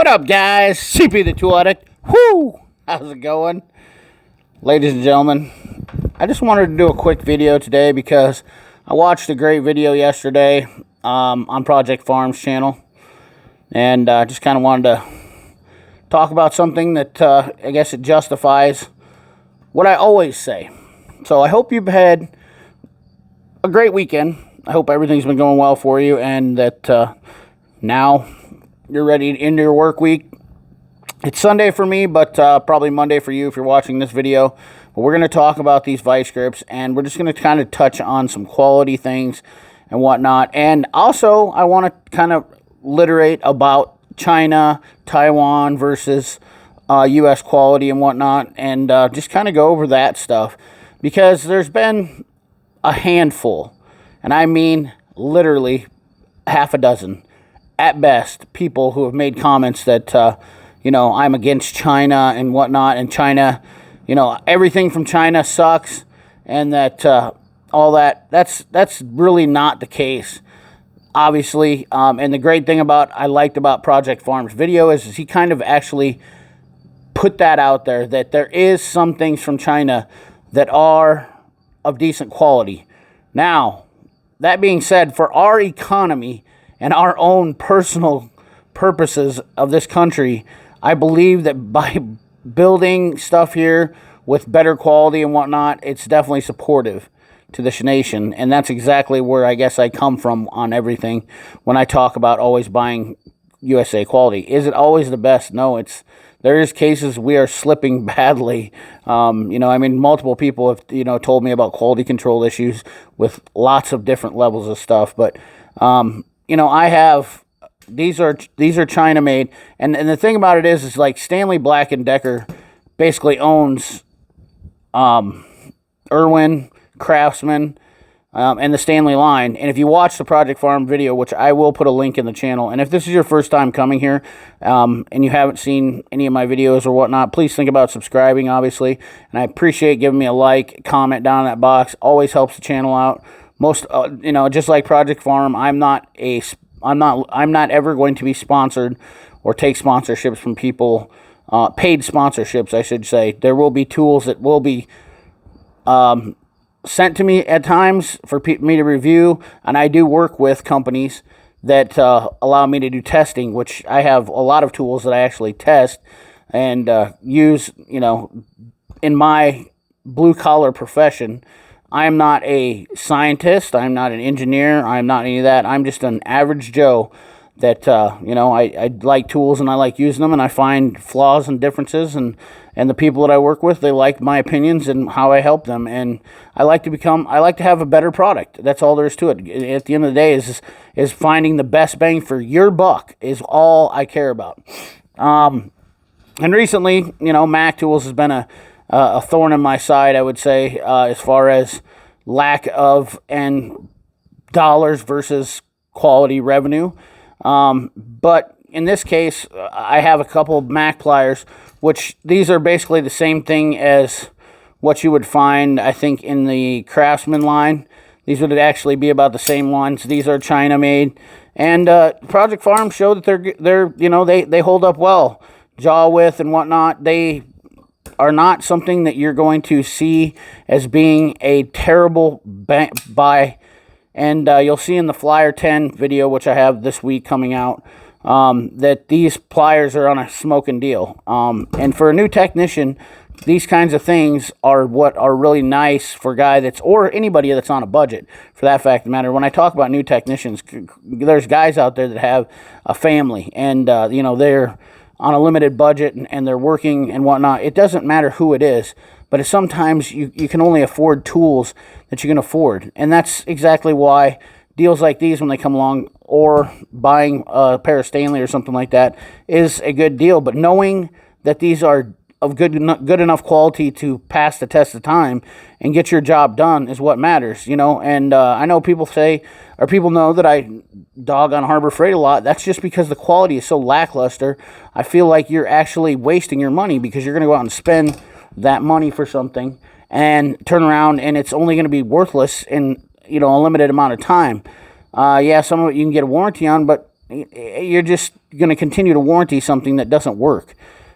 What up, guys? CP the Tool Addict. Whoo! How's it going? Ladies and gentlemen, I just wanted to do a quick video today because I watched a great video yesterday on Project Farm's channel. And just kind of wanted to talk about something that I guess it justifies what I always say. So I hope you've had a great weekend. I hope everything's been going well for you and that now you're ready into your work week. It's Sunday for me, but probably Monday for you if you're watching this video. But we're going to talk about these Vise grips, and we're just going to kind of touch on some quality things and whatnot. And also, I want to kind of literate about China, Taiwan versus U.S. quality and whatnot, and just kind of go over that stuff. Because there's been a handful, and I mean literally half a dozen, at best, people who have made comments that, I'm against China and whatnot, and China, everything from China sucks, and that all that's really not the case, obviously. And the great thing I liked about Project Farm's video is he kind of actually put that out there, that there is some things from China that are of decent quality. Now, that being said, for our economy and our own personal purposes of this country, I believe that by building stuff here with better quality and whatnot, it's definitely supportive to this nation. And that's exactly where I guess I come from on everything when I talk about always buying USA quality. Is it always the best? No, there is cases we are slipping badly. Multiple people have, told me about quality control issues with lots of different levels of stuff. But, I have, these are China made. And the thing about it is like Stanley Black & Decker basically owns Irwin, Craftsman, and the Stanley line. And if you watch the Project Farm video, which I will put a link in the channel, and if this is your first time coming here and you haven't seen any of my videos or whatnot, please think about subscribing, obviously. And I appreciate giving me a like, comment down in that box. Always helps the channel out. Most, just like Project Farm, I'm not ever going to be sponsored or take sponsorships from people, paid sponsorships, I should say. There will be tools that will be sent to me at times for me to review, and I do work with companies that allow me to do testing, which I have a lot of tools that I actually test and use, in my blue-collar profession. I am not a scientist, I'm not an engineer, I'm not any of that. I'm just an average Joe that, I like tools and I like using them, and I find flaws and differences, and the people that I work with, they like my opinions and how I help them, and I like to have a better product. That's all there is to it. At the end of the day, is finding the best bang for your buck is all I care about. And recently, Mac Tools has been a thorn in my side, I would say, as far as lack of and dollars versus quality revenue. But in this case, I have a couple of Mac pliers, which these are basically the same thing as what you would find, I think, in the Craftsman line. These would actually be about the same ones. These are China made, and Project Farm showed that they hold up well, jaw width and whatnot. They are not something that you're going to see as being a terrible buy. And you'll see in the Flyer 10 video, which I have this week coming out, that these pliers are on a smoking deal. And for a new technician, these kinds of things are what are really nice for a guy or anybody that's on a budget, for that fact of the matter. When I talk about new technicians, there's guys out there that have a family, and, they're on a limited budget, and they're working and whatnot. It doesn't matter who it is, but sometimes you can only afford tools that you can afford. And that's exactly why deals like these, when they come along, or buying a pair of Stanley or something like that, is a good deal. But knowing that these are of good enough quality to pass the test of time and get your job done is what matters, And I know people know that I dog on Harbor Freight a lot. That's just because the quality is so lackluster. I feel like you're actually wasting your money, because you're going to go out and spend that money for something and turn around and it's only going to be worthless in a limited amount of time. Some of it you can get a warranty on, but you're just going to continue to warranty something that doesn't work.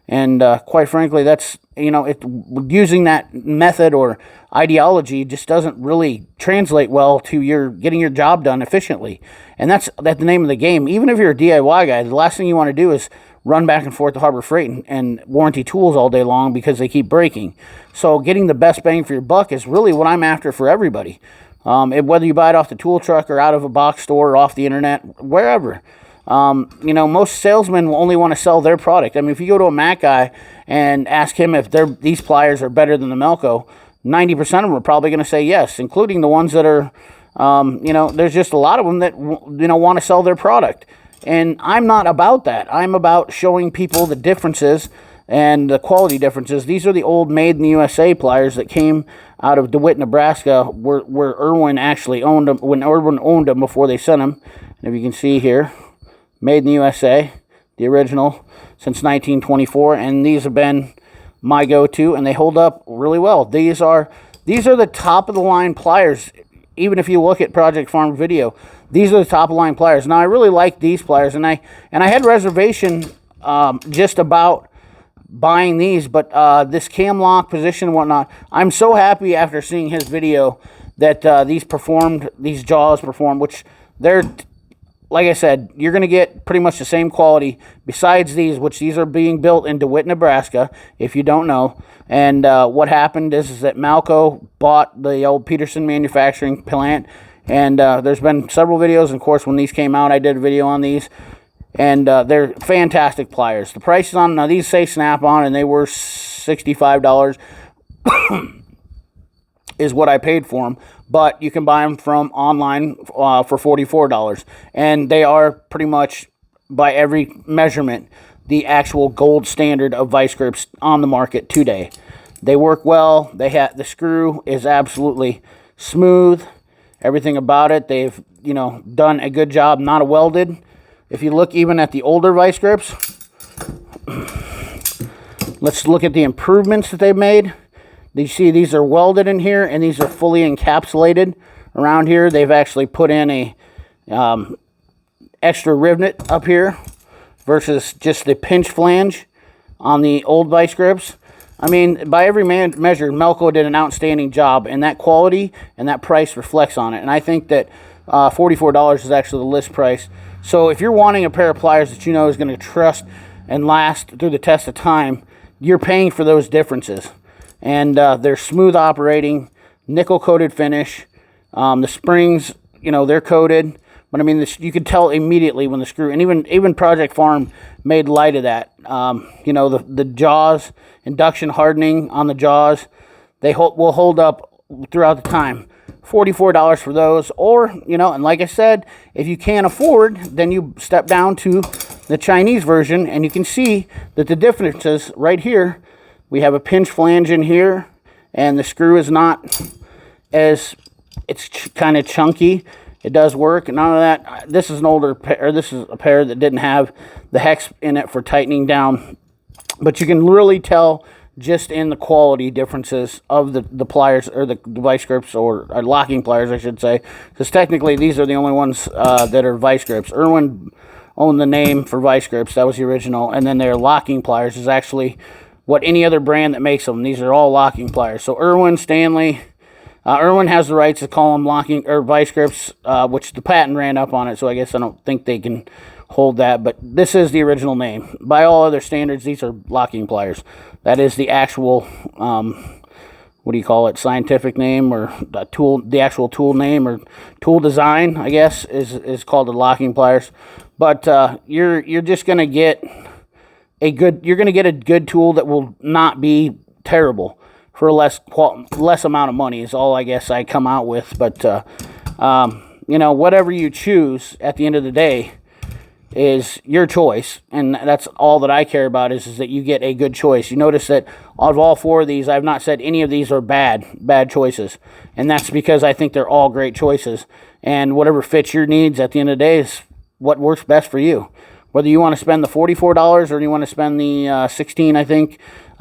And quite frankly, that's, using that method or ideology just doesn't really translate well to your getting your job done efficiently. And that's the name of the game. Even if you're a DIY guy, the last thing you want to do is run back and forth to Harbor Freight and warranty tools all day long because they keep breaking. So getting the best bang for your buck is really what I'm after for everybody. Whether you buy it off the tool truck or out of a box store or off the internet, wherever. Most salesmen will only want to sell their product. I mean, if you go to a Mac guy and ask him if these pliers are better than the Malco, 90% of them are probably going to say yes, including the ones that are, there's just a lot of them that, want to sell their product. And I'm not about that. I'm about showing people the differences and the quality differences. These are the old made in the USA pliers that came out of DeWitt, Nebraska, where Irwin actually owned them, when Irwin owned them before they sent them. And if you can see here, made in the USA, the original, since 1924. And these have been my go-to, and they hold up really well. These are the top of the line pliers. Even if you look at Project Farm video, these are the top of the line pliers. Now I really like these pliers, and I had reservation just about buying these, but this cam lock position and whatnot, I'm so happy after seeing his video that these jaws performed, which they're, like I said, you're going to get pretty much the same quality besides these, which these are being built in DeWitt, Nebraska, if you don't know. And what happened is that Malco bought the old Peterson manufacturing plant, and there's been several videos, and of course when these came out I did a video on these, and they're fantastic pliers. The prices on, now these say Snap-on, and they were $65 is what I paid for them, but you can buy them from online for $44, and they are pretty much, by every measurement, the actual gold standard of vice grips on the market today. They work well. The screw is absolutely smooth. Everything about it, they've done a good job, not welded. If you look even at the older vice grips, let's look at the improvements that they've made. You see these are welded in here, and these are fully encapsulated around here. They've actually put in a extra rivet up here versus just the pinch flange on the old vice grips. I mean, by every measure, Malco did an outstanding job, and that quality and that price reflects on it. And I think that $44 is actually the list price. So if you're wanting a pair of pliers that you know is going to trust and last through the test of time, you're paying for those differences. And they're smooth operating, nickel coated finish. The springs, they're coated, but I mean, you could tell immediately when the screw, and even Project Farm made light of that. The jaws, induction hardening on the jaws, they will hold up throughout the time. $44 for those, or and like I said, if you can't afford, then you step down to the Chinese version, and you can see that the differences right here. We have a pinch flange in here, and the screw is not as, it's kind of chunky. It does work. None of that. This is an older pair. This is a pair that didn't have the hex in it for tightening down. But you can really tell just in the quality differences of the pliers, or the vice grips, or locking pliers, I should say. Because technically these are the only ones that are vice grips. Irwin owned the name for vice grips. That was the original. And then their locking pliers is actually what any other brand that makes them. These are all locking pliers. So Irwin, Stanley, Irwin has the rights to call them locking or vice grips, which the patent ran up on it. So I guess I don't think they can hold that. But this is the original name. By all other standards, these are locking pliers. That is the actual, what do you call it? Scientific name, or the actual tool name, or tool design, I guess, is called the locking pliers. But you're just gonna get a good tool that will not be terrible for less amount of money is all I guess I come out with. But whatever you choose at the end of the day is your choice, and that's all that I care about is that you get a good choice. You notice that of all four of these, I've not said any of these are bad choices, and that's because I think they're all great choices, and whatever fits your needs at the end of the day is what works best for you. Whether you want to spend the $44 or you want to spend the $16, I think,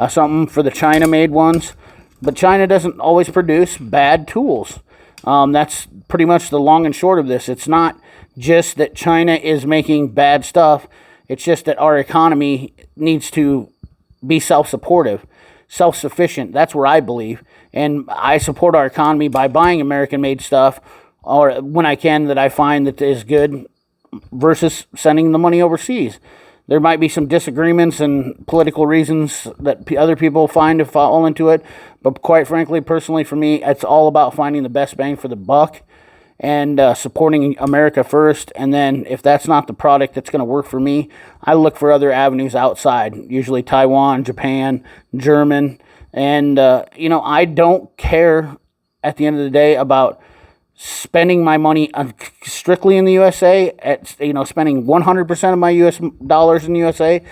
something for the China-made ones. But China doesn't always produce bad tools. That's pretty much the long and short of this. It's not just that China is making bad stuff. It's just that our economy needs to be self-supportive, self-sufficient. That's where I believe. And I support our economy by buying American-made stuff, or when I can, that I find that is good, versus sending the money overseas. There might be some disagreements and political reasons that other people find to fall into it. But quite frankly, personally, for me, it's all about finding the best bang for the buck and supporting America first. And then if that's not the product that's going to work for me, I look for other avenues outside, usually Taiwan, Japan, German. And, I don't care at the end of the day about spending my money strictly in the USA, spending 100% of my US dollars in the USA,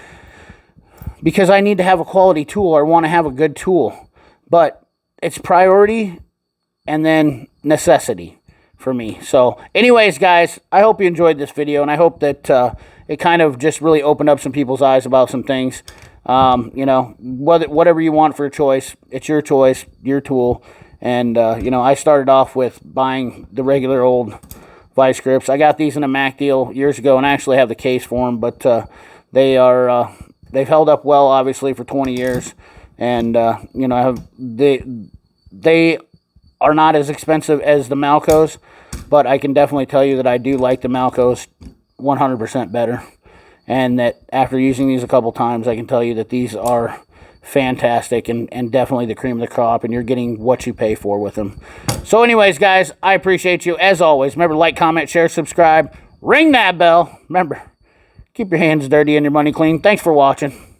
because I need to have a quality tool or want to have a good tool. But it's priority and then necessity for me. So anyways, guys, I hope you enjoyed this video, and I hope that it kind of just really opened up some people's eyes about some things. Whatever you want for a choice, it's your choice, your tool. And, I started off with buying the regular old Vise grips. I got these in a Mac deal years ago, and I actually have the case for them. But they've held up well, obviously, for 20 years. And, they are not as expensive as the Malcos. But I can definitely tell you that I do like the Malcos 100% better. And that after using these a couple times, I can tell you that these are fantastic and definitely the cream of the crop, and you're getting what you pay for with them. So anyways, guys, I appreciate you as always. Remember, like, comment, share, subscribe, ring that bell. Remember, keep your hands dirty and your money clean. Thanks for watching.